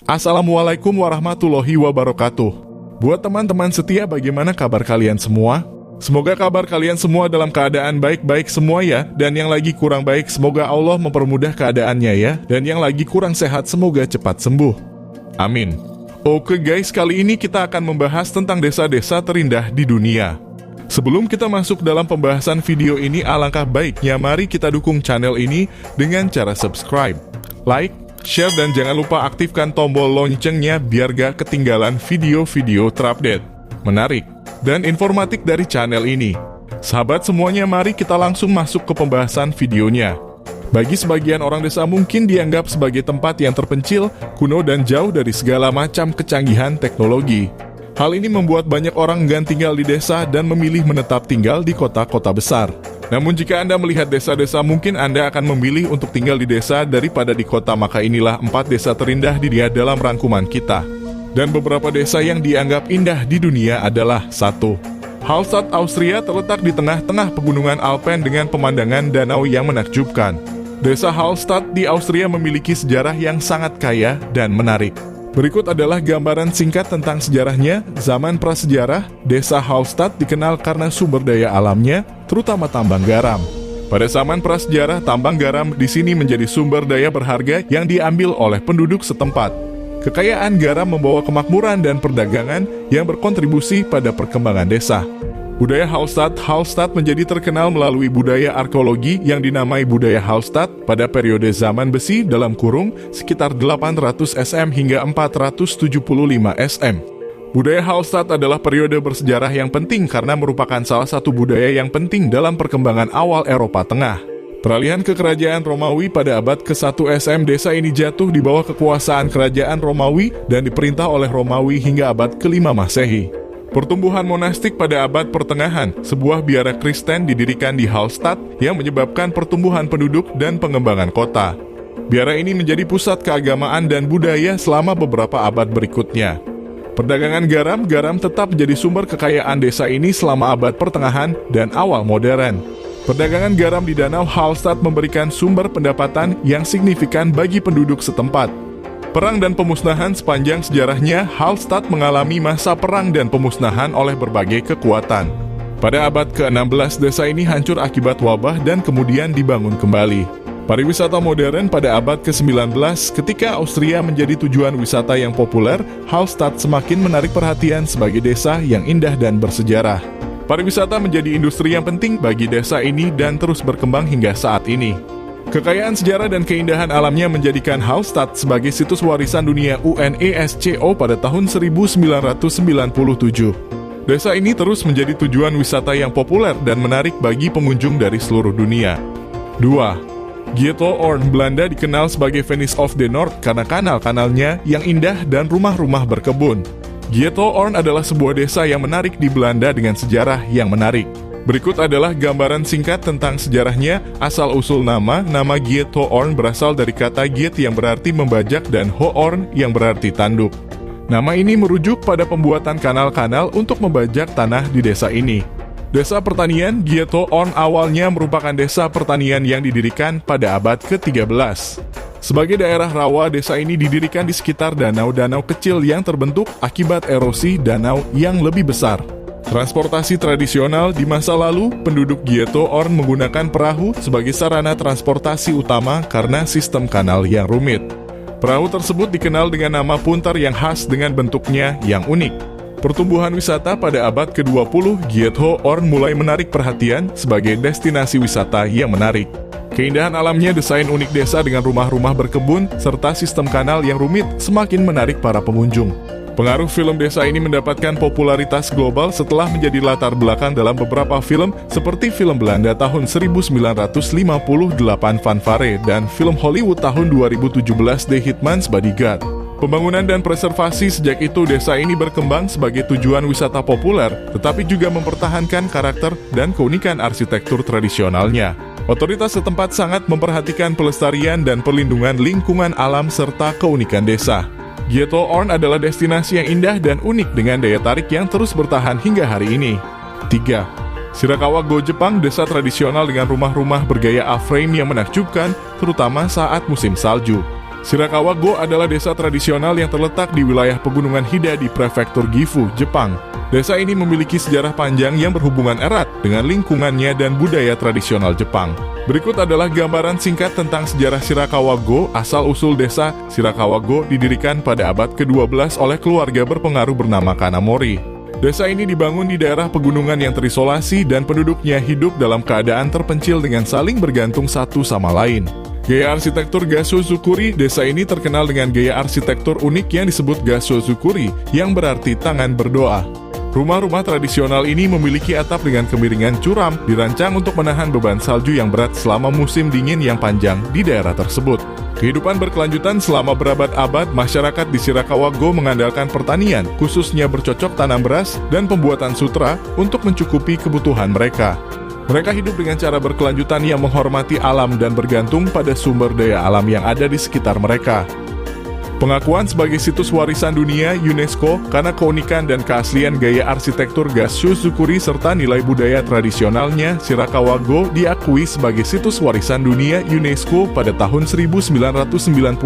Assalamualaikum warahmatullahi wabarakatuh. Buat teman-teman setia, bagaimana kabar kalian semua? Semoga kabar kalian semua dalam keadaan baik-baik semua ya. Dan yang lagi kurang baik, semoga Allah mempermudah keadaannya ya. Dan yang lagi kurang sehat, semoga cepat sembuh. Amin. Oke guys, kali ini kita akan membahas tentang desa-desa terindah di dunia. Sebelum kita masuk dalam pembahasan video ini, alangkah baiknya mari kita dukung channel ini dengan cara subscribe, like, share, dan jangan lupa aktifkan tombol loncengnya biar gak ketinggalan video-video terupdate, menarik, dan informatif dari channel ini. Sahabat semuanya, mari kita langsung masuk ke pembahasan videonya. Bagi sebagian orang, desa mungkin dianggap sebagai tempat yang terpencil, kuno, dan jauh dari segala macam kecanggihan teknologi. Hal ini membuat banyak orang enggan tinggal di desa dan memilih menetap tinggal di kota-kota besar. Namun jika Anda melihat desa-desa, mungkin Anda akan memilih untuk tinggal di desa daripada di kota. Maka inilah 4 desa terindah di dunia dalam rangkuman kita. Dan beberapa desa yang dianggap indah di dunia adalah 1. Hallstatt, Austria, terletak di tengah-tengah pegunungan Alpen dengan pemandangan danau yang menakjubkan. Desa Hallstatt di Austria memiliki sejarah yang sangat kaya dan menarik. Berikut adalah gambaran singkat tentang sejarahnya. Zaman prasejarah, desa Hallstatt dikenal karena sumber daya alamnya, terutama tambang garam. Pada zaman prasejarah, tambang garam di sini menjadi sumber daya berharga yang diambil oleh penduduk setempat. Kekayaan garam membawa kemakmuran dan perdagangan yang berkontribusi pada perkembangan desa. Budaya Hallstatt menjadi terkenal melalui budaya arkeologi yang dinamai budaya Hallstatt pada periode zaman besi dalam kurung sekitar 800 SM hingga 475 SM. Budaya Hallstatt adalah periode bersejarah yang penting karena merupakan salah satu budaya yang penting dalam perkembangan awal Eropa Tengah. Peralihan ke kerajaan Romawi pada abad ke-1 SM, desa ini jatuh di bawah kekuasaan kerajaan Romawi dan diperintah oleh Romawi hingga abad ke-5 Masehi. Pertumbuhan monastik pada abad pertengahan, sebuah biara Kristen didirikan di Hallstatt yang menyebabkan pertumbuhan penduduk dan pengembangan kota. Biara ini menjadi pusat keagamaan dan budaya selama beberapa abad berikutnya. Perdagangan garam tetap menjadi sumber kekayaan desa ini selama abad pertengahan dan awal modern. Perdagangan garam di Danau Hallstatt memberikan sumber pendapatan yang signifikan bagi penduduk setempat. Perang dan pemusnahan sepanjang sejarahnya, Hallstatt mengalami masa perang dan pemusnahan oleh berbagai kekuatan. Pada abad ke-16, desa ini hancur akibat wabah dan kemudian dibangun kembali. Pariwisata modern pada abad ke-19, ketika Austria menjadi tujuan wisata yang populer, Hallstatt semakin menarik perhatian sebagai desa yang indah dan bersejarah. Pariwisata menjadi industri yang penting bagi desa ini dan terus berkembang hingga saat ini. Kekayaan sejarah dan keindahan alamnya menjadikan Hallstatt sebagai situs warisan dunia UNESCO pada tahun 1997. Desa ini terus menjadi tujuan wisata yang populer dan menarik bagi pengunjung dari seluruh dunia. 2. Giethoorn, Belanda dikenal sebagai Venice of the North karena kanal-kanalnya yang indah dan rumah-rumah berkebun. Giethoorn adalah sebuah desa yang menarik di Belanda dengan sejarah yang menarik. Berikut adalah gambaran singkat tentang sejarahnya. Asal-usul nama Giethoorn berasal dari kata Giet yang berarti membajak dan Hoorn yang berarti tanduk. Nama ini merujuk pada pembuatan kanal-kanal untuk membajak tanah di desa ini. Desa pertanian, Giethoorn awalnya merupakan desa pertanian yang didirikan pada abad ke-13. Sebagai daerah rawa, desa ini didirikan di sekitar danau-danau kecil yang terbentuk akibat erosi danau yang lebih besar. Transportasi tradisional di masa lalu, penduduk Giethoorn menggunakan perahu sebagai sarana transportasi utama karena sistem kanal yang rumit. Perahu tersebut dikenal dengan nama punter yang khas dengan bentuknya yang unik. Pertumbuhan wisata pada abad ke-20, Giethoorn mulai menarik perhatian sebagai destinasi wisata yang menarik. Keindahan alamnya, desain unik desa dengan rumah-rumah berkebun, serta sistem kanal yang rumit semakin menarik para pengunjung. Pengaruh film desa ini mendapatkan popularitas global setelah menjadi latar belakang dalam beberapa film seperti film Belanda tahun 1958 Fanfare dan film Hollywood tahun 2017 The Hitman's Bodyguard. Pembangunan dan preservasi sejak itu desa ini berkembang sebagai tujuan wisata populer, tetapi juga mempertahankan karakter dan keunikan arsitektur tradisionalnya. Otoritas setempat sangat memperhatikan pelestarian dan perlindungan lingkungan alam serta keunikan desa. Giethoorn adalah destinasi yang indah dan unik dengan daya tarik yang terus bertahan hingga hari ini. 3. Shirakawa-go, Jepang, desa tradisional dengan rumah-rumah bergaya A-frame yang menakjubkan, terutama saat musim salju. Shirakawa-go adalah desa tradisional yang terletak di wilayah pegunungan Hida di prefektur Gifu, Jepang. Desa ini memiliki sejarah panjang yang berhubungan erat dengan lingkungannya dan budaya tradisional Jepang. Berikut adalah gambaran singkat tentang sejarah Shirakawa-go. Asal-usul desa Shirakawa-go didirikan pada abad ke-12 oleh keluarga berpengaruh bernama Kanamori. Desa ini dibangun di daerah pegunungan yang terisolasi dan penduduknya hidup dalam keadaan terpencil dengan saling bergantung satu sama lain. Gaya arsitektur Gasho-zukuri, desa ini terkenal dengan gaya arsitektur unik yang disebut Gasho-zukuri, yang berarti tangan berdoa. Rumah-rumah tradisional ini memiliki atap dengan kemiringan curam, dirancang untuk menahan beban salju yang berat selama musim dingin yang panjang di daerah tersebut. Kehidupan berkelanjutan selama berabad-abad, masyarakat di Shirakawa-go mengandalkan pertanian, khususnya bercocok tanam beras dan pembuatan sutra untuk mencukupi kebutuhan mereka. Mereka hidup dengan cara berkelanjutan yang menghormati alam dan bergantung pada sumber daya alam yang ada di sekitar mereka. Pengakuan sebagai situs warisan dunia UNESCO karena keunikan dan keaslian gaya arsitektur Gasho-zukuri serta nilai budaya tradisionalnya, Shirakawa-go diakui sebagai situs warisan dunia UNESCO pada tahun 1995.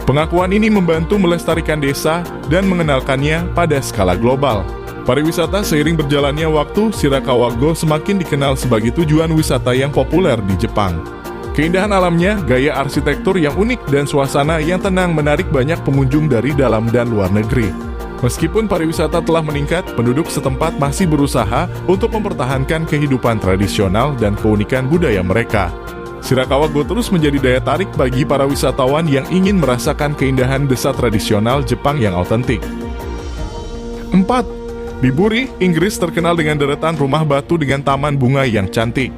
Pengakuan ini membantu melestarikan desa dan mengenalkannya pada skala global. Pariwisata seiring berjalannya waktu, Shirakawa-go semakin dikenal sebagai tujuan wisata yang populer di Jepang. Keindahan alamnya, gaya arsitektur yang unik, dan suasana yang tenang menarik banyak pengunjung dari dalam dan luar negeri. Meskipun pariwisata telah meningkat, penduduk setempat masih berusaha untuk mempertahankan kehidupan tradisional dan keunikan budaya mereka. Shirakawa-go terus menjadi daya tarik bagi para wisatawan yang ingin merasakan keindahan desa tradisional Jepang yang otentik. 4. Biburi, Inggris terkenal dengan deretan rumah batu dengan taman bunga yang cantik.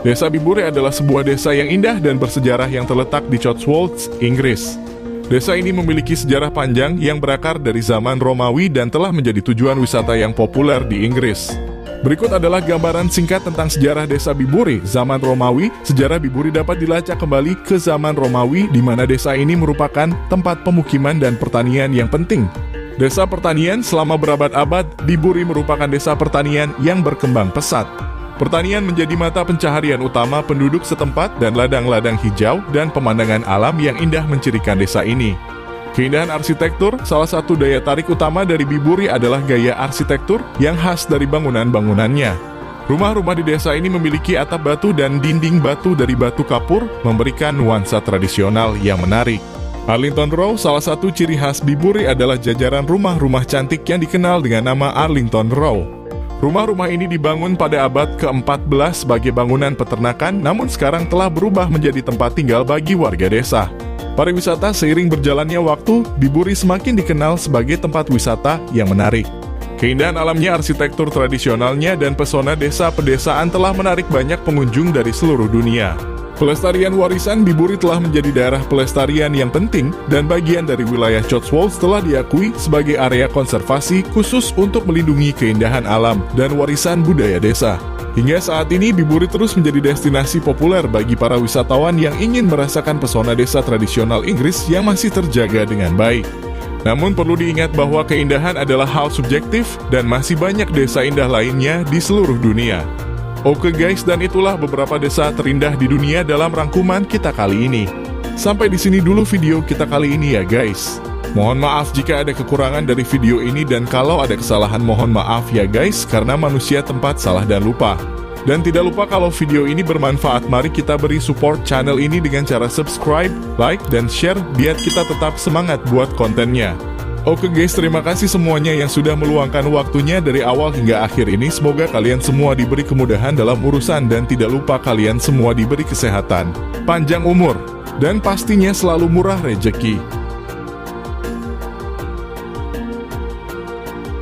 Desa Biburi adalah sebuah desa yang indah dan bersejarah yang terletak di Cotswolds, Inggris. Desa ini memiliki sejarah panjang yang berakar dari zaman Romawi dan telah menjadi tujuan wisata yang populer di Inggris. Berikut adalah gambaran singkat tentang sejarah desa Biburi. Zaman Romawi, sejarah Biburi dapat dilacak kembali ke zaman Romawi, di mana desa ini merupakan tempat pemukiman dan pertanian yang penting. Desa pertanian selama berabad-abad, Biburi merupakan desa pertanian yang berkembang pesat. Pertanian menjadi mata pencaharian utama penduduk setempat dan ladang-ladang hijau dan pemandangan alam yang indah mencirikan desa ini. Keindahan arsitektur, salah satu daya tarik utama dari Biburi adalah gaya arsitektur yang khas dari bangunan-bangunannya. Rumah-rumah di desa ini memiliki atap batu dan dinding batu dari batu kapur, memberikan nuansa tradisional yang menarik. Arlington Row, salah satu ciri khas Biburi adalah jajaran rumah-rumah cantik yang dikenal dengan nama Arlington Row. Rumah-rumah ini dibangun pada abad ke-14 sebagai bangunan peternakan, namun sekarang telah berubah menjadi tempat tinggal bagi warga desa. Pariwisata seiring berjalannya waktu, Biburi semakin dikenal sebagai tempat wisata yang menarik. Keindahan alamnya, arsitektur tradisionalnya, dan pesona desa pedesaan telah menarik banyak pengunjung dari seluruh dunia. Pelestarian warisan Biburi telah menjadi daerah pelestarian yang penting dan bagian dari wilayah Cotswolds telah diakui sebagai area konservasi khusus untuk melindungi keindahan alam dan warisan budaya desa. Hingga saat ini, Biburi terus menjadi destinasi populer bagi para wisatawan yang ingin merasakan pesona desa tradisional Inggris yang masih terjaga dengan baik. Namun perlu diingat bahwa keindahan adalah hal subjektif dan masih banyak desa indah lainnya di seluruh dunia. Oke guys, dan itulah beberapa desa terindah di dunia dalam rangkuman kita kali ini. Sampai di sini dulu video kita kali ini ya guys. Mohon maaf jika ada kekurangan dari video ini, dan kalau ada kesalahan mohon maaf ya guys, karena manusia tempat salah dan lupa. Dan tidak lupa kalau video ini bermanfaat, mari kita beri support channel ini dengan cara subscribe, like, dan share biar kita tetap semangat buat kontennya. Oke guys, terima kasih semuanya yang sudah meluangkan waktunya dari awal hingga akhir ini. Semoga kalian semua diberi kemudahan dalam urusan dan tidak lupa kalian semua diberi kesehatan, panjang umur, dan pastinya selalu murah rejeki.